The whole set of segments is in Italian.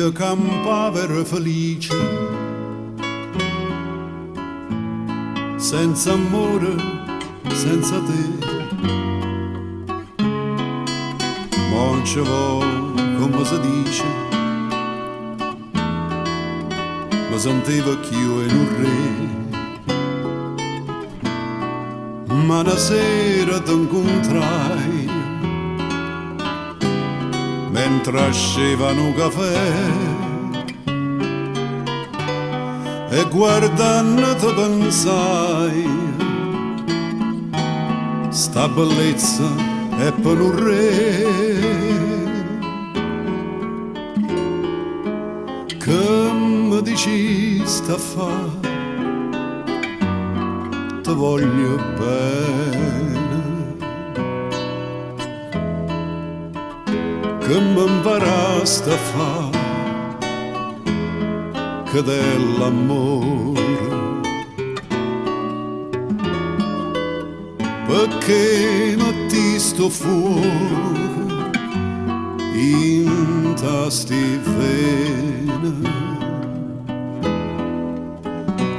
io campavo felice, senza amore, senza te. Non ci vuole, come si dice, mi sentivo che io ero un re. Ma una sera ti incontrai mentre scevano un caffè e guardando pensai, sta bellezza è per un re, che mi dici sta fa, ti voglio bene, che mi imparaste a fa, che dell'amore, perché metti sto fuoco in tasti vene,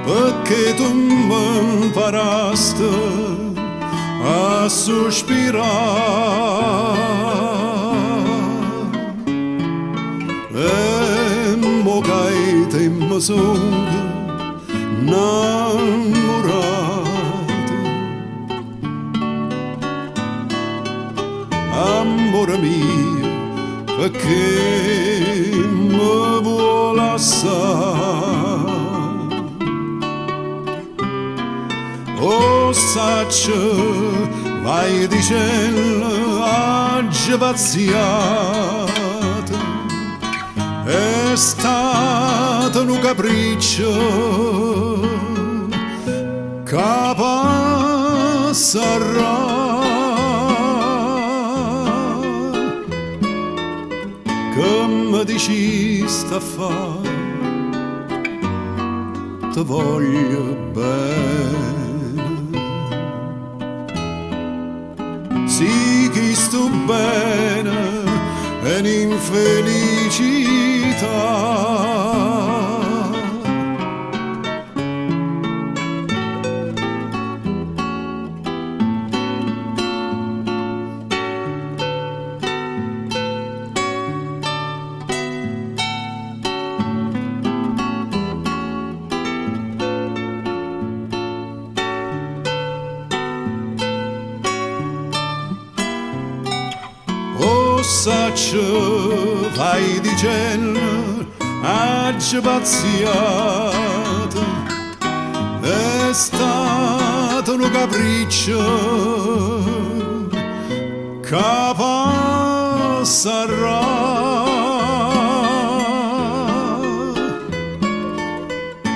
perché tu mi imparaste a sospirare. E mo che te mi sono innamorato, amore mio, perché mi vuole assai. Oh saccio, vai dicendo oggi pazziato, è stato un capriccio che passerà, che mi dici sta fa, ti voglio bene, sì che sto bene è un'infelicità. Saccio, vai dicendo oggi pazziato, è stato un capriccio che passerà,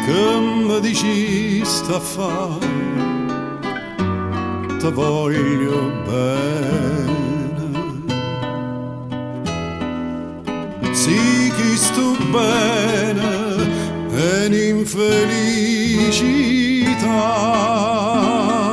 che mi dici sta fa, ti voglio bene, sì che sto bene è un'infelicità.